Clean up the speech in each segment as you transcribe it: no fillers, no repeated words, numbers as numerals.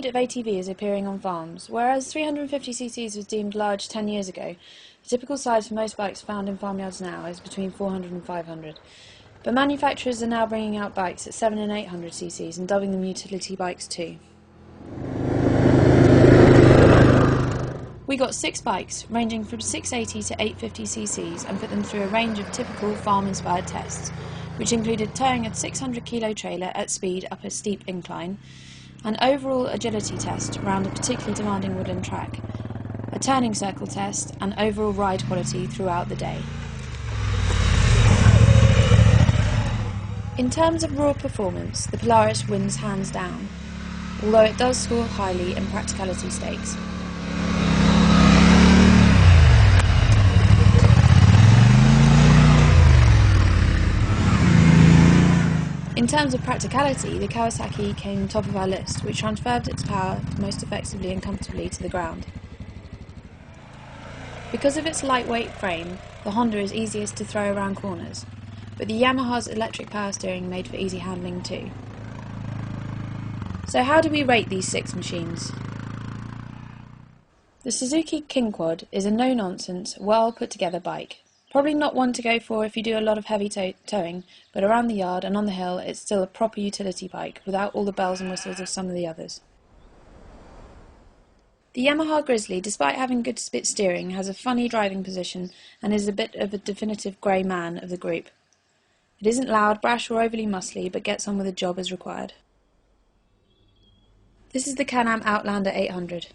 breed of ATV is appearing on farms. Whereas 350cc was deemed large 10 years ago, the typical size for most bikes found in farmyards now is between 400 and 500. But manufacturers are now bringing out bikes at 7 and 800cc and dubbing them utility bikes too. We got 6 bikes, ranging from 680 to 850cc, and put them through a range of typical farm-inspired tests, which included towing a 600 kilo trailer at speed up a steep incline, an overall agility test around a particularly demanding woodland track, a turning circle test, and overall ride quality throughout the day. In terms of raw performance, the Polaris wins hands down, although it does score highly in practicality stakes. In terms of practicality, the Kawasaki came top of our list, which transferred its power most effectively and comfortably to the ground. Because of its lightweight frame, the Honda is easiest to throw around corners, but the Yamaha's electric power steering made for easy handling too. So how do we rate these 6 machines? The Suzuki King Quad is a no-nonsense, well put together bike. Probably not one to go for if you do a lot of heavy towing, but around the yard and on the hill it's still a proper utility bike without all the bells and whistles of some of the others. The Yamaha Grizzly, despite having good spit steering, has a funny driving position and is a bit of a definitive grey man of the group. It isn't loud, brash or overly muscly, but gets on with the job as required. This is the Can-Am Outlander 800.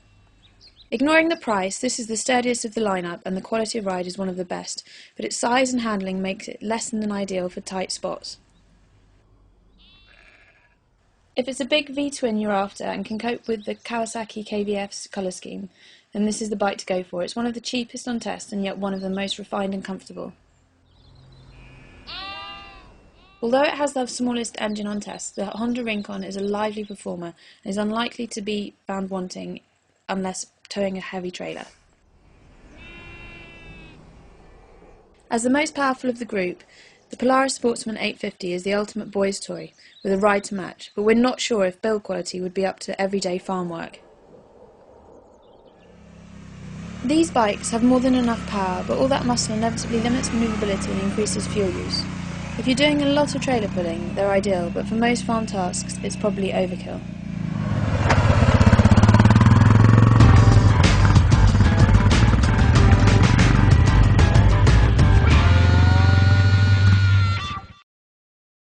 Ignoring the price, this is the sturdiest of the lineup and the quality of ride is one of the best, but its size and handling makes it less than ideal for tight spots. If it's a big V-twin you're after and can cope with the Kawasaki KVF's colour scheme, then this is the bike to go for. It's one of the cheapest on test and yet one of the most refined and comfortable. Although it has the smallest engine on test, the Honda Rincon is a lively performer and is unlikely to be found wanting unless towing a heavy trailer. As the most powerful of the group, the Polaris Sportsman 850 is the ultimate boy's toy, with a ride to match, but we're not sure if build quality would be up to everyday farm work. These bikes have more than enough power, but all that muscle inevitably limits manoeuvrability and increases fuel use. If you're doing a lot of trailer pulling, they're ideal, but for most farm tasks, it's probably overkill.